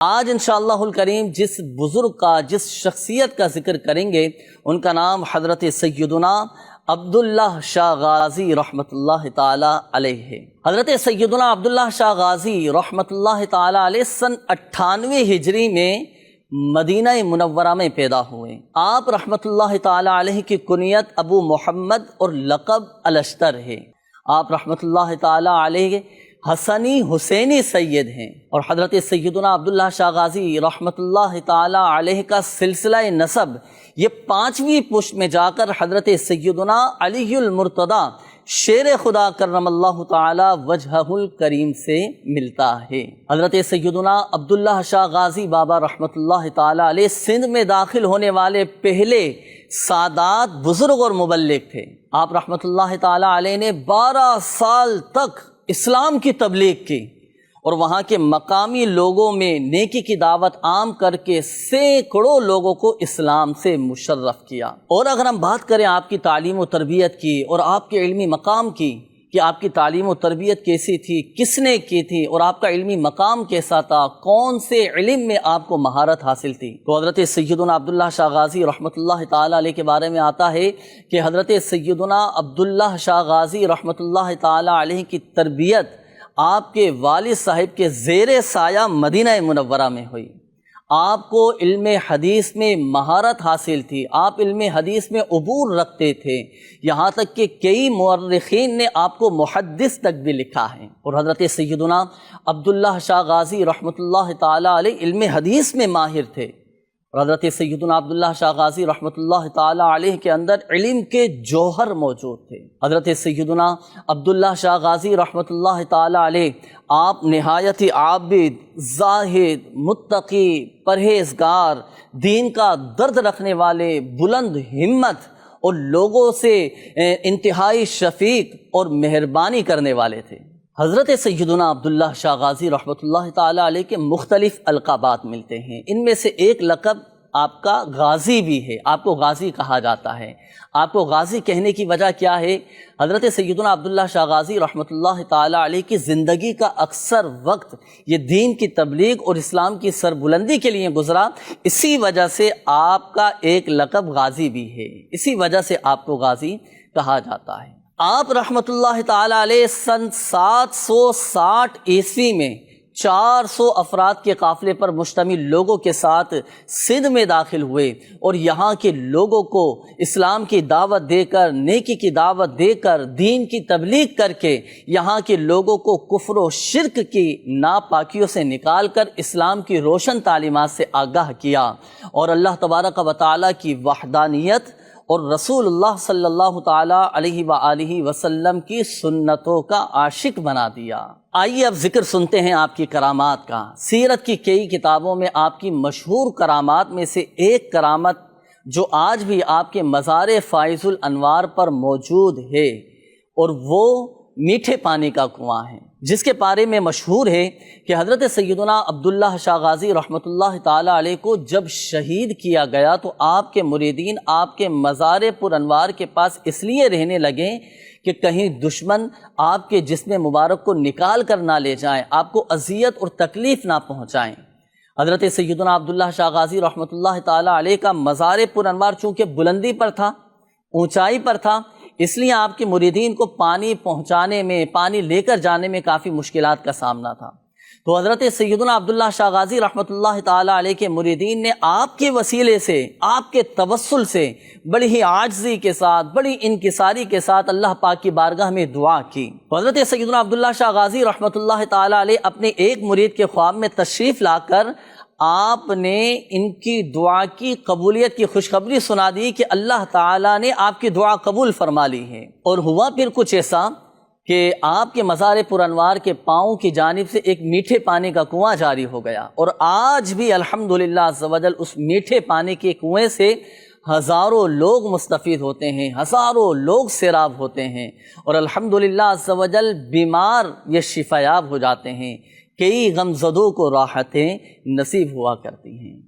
آج انشاءاللہ الکریم جس بزرگ کا، جس شخصیت کا ذکر کریں گے، ان کا نام حضرت سیدنا عبداللہ شاہ غازی رحمۃ اللہ تعالی علیہ ہے۔ حضرت سیدنا عبداللہ شاہ غازی رحمۃ اللہ تعالی علیہ سن 98 ہجری میں مدینہ منورہ میں پیدا ہوئے۔ آپ رحمۃ اللہ تعالی علیہ کی کنیت ابو محمد اور لقب الاشتر ہے۔ آپ رحمۃ اللہ تعالی علیہ حسنی حسینی سید ہیں، اور حضرت سیدنا عبداللہ شاہ غازی رحمۃ اللہ تعالی علیہ کا سلسلہ نسب یہ 5ویں پشت میں جا کر حضرت سیدنا علی المرتضیٰ شیر خدا کرم اللہ تعالی وجہہ الکریم سے ملتا ہے۔ حضرت سیدنا عبداللہ شاہ غازی بابا رحمۃ اللہ تعالی علیہ سندھ میں داخل ہونے والے پہلے سادات بزرگ اور مبلغ تھے۔ آپ رحمۃ اللہ تعالی علیہ نے 12 سال تک اسلام کی تبلیغ کی اور وہاں کے مقامی لوگوں میں نیکی کی دعوت عام کر کے سینکڑوں لوگوں کو اسلام سے مشرف کیا۔ اور اگر ہم بات کریں آپ کی تعلیم و تربیت کی اور آپ کے علمی مقام کی کہ آپ کی تعلیم و تربیت کیسی تھی، کس نے کی تھی، اور آپ کا علمی مقام کیسا تھا، کون سے علم میں آپ کو مہارت حاصل تھی، تو حضرت سیدنا عبداللہ شاہ غازی رحمۃ اللہ تعالی علیہ کے بارے میں آتا ہے کہ حضرت سیدنا عبداللہ شاہ غازی رحمۃ اللہ تعالی علیہ کی تربیت آپ کے والد صاحب کے زیر سایہ مدینہ منورہ میں ہوئی۔ آپ کو علم حدیث میں مہارت حاصل تھی، آپ علم حدیث میں عبور رکھتے تھے، یہاں تک کہ کئی مورخین نے آپ کو محدث تک بھی لکھا ہے۔ اور حضرت سیدنا عبداللہ شاہ غازی رحمۃ اللہ تعالی علیہ علم حدیث میں ماہر تھے، اور حضرت سیدنا عبداللہ شاہ غازی رحمۃ اللہ تعالی علیہ کے اندر علم کے جوہر موجود تھے۔ حضرت سیدنا عبداللہ شاہ غازی رحمۃ اللہ تعالی علیہ آپ نہایت عابد، زاہد، متقی، پرہیزگار، دین کا درد رکھنے والے، بلند ہمت اور لوگوں سے انتہائی شفیق اور مہربانی کرنے والے تھے۔ حضرت سیدنا عبداللہ شاہ غازی رحمۃ اللہ تعالی علیہ کے مختلف القابات ملتے ہیں، ان میں سے ایک لقب آپ کا غازی بھی ہے، آپ کو غازی کہا جاتا ہے۔ آپ کو غازی کہنے کی وجہ کیا ہے؟ حضرت سیدنا عبداللہ شاہ غازی رحمۃ اللہ تعالی علیہ کی زندگی کا اکثر وقت یہ دین کی تبلیغ اور اسلام کی سربلندی کے لیے گزرا، اسی وجہ سے آپ کا ایک لقب غازی بھی ہے، اسی وجہ سے آپ کو غازی کہا جاتا ہے۔ آپ رحمۃ اللہ تعالی علیہ سن 760 عیسوی میں 400 افراد کے قافلے پر مشتمل لوگوں کے ساتھ سندھ میں داخل ہوئے، اور یہاں کے لوگوں کو اسلام کی دعوت دے کر، نیکی کی دعوت دے کر، دین کی تبلیغ کر کے یہاں کے لوگوں کو کفر و شرک کی ناپاکیوں سے نکال کر اسلام کی روشن تعلیمات سے آگاہ کیا، اور اللہ تبارک و تعالیٰ کی وحدانیت اور رسول اللہ صلی اللہ تعالی علیہ وآلہ وسلم کی سنتوں کا عاشق بنا دیا۔ آئیے اب ذکر سنتے ہیں آپ کی کرامات کا۔ سیرت کی کئی کتابوں میں آپ کی مشہور کرامات میں سے ایک کرامت جو آج بھی آپ کے مزار فائز الانوار پر موجود ہے، اور وہ میٹھے پانی کا کنواں ہے، جس کے بارے میں مشہور ہے کہ حضرت سیدنا عبداللہ شاہ غازی رحمۃ اللہ تعالی علیہ کو جب شہید کیا گیا تو آپ کے مریدین آپ کے مزار پر انوار کے پاس اس لیے رہنے لگے کہ کہیں دشمن آپ کے جسم مبارک کو نکال کر نہ لے جائیں، آپ کو اذیت اور تکلیف نہ پہنچائیں۔ حضرت سیدنا عبداللہ شاہ غازی رحمۃ اللہ تعالی علیہ کا مزار پر انوار چونکہ بلندی پر تھا، اونچائی پر تھا، اس لیے آپ کے مریدین کو پانی پہنچانے میں، پانی لے کر جانے میں کافی مشکلات کا سامنا تھا۔ تو حضرت سیدنا عبداللہ شاہ غازی رحمۃ اللہ تعالی علیہ کے مریدین نے آپ کے وسیلے سے، آپ کے توسل سے بڑی ہی عاجزی کے ساتھ، بڑی انکساری کے ساتھ اللہ پاک کی بارگاہ میں دعا کی۔ حضرت سیدنا عبداللہ شاہ غازی رحمۃ اللہ تعالی علیہ اپنے ایک مرید کے خواب میں تشریف لا کر آپ نے ان کی دعا کی قبولیت کی خوشخبری سنا دی کہ اللہ تعالیٰ نے آپ کی دعا قبول فرما لی ہے۔ اور ہوا پھر کچھ ایسا کہ آپ کے مزار پر انوار کے پاؤں کی جانب سے ایک میٹھے پانی کا کنواں جاری ہو گیا، اور آج بھی الحمدللہ عز و جل اس میٹھے پانی کے کنویں سے ہزاروں لوگ مستفید ہوتے ہیں، ہزاروں لوگ سیراب ہوتے ہیں، اور الحمدللہ عز و جل بیمار یہ شفا یاب ہو جاتے ہیں، کئی غم زدوں کو راحتیں نصیب ہوا کرتی ہیں۔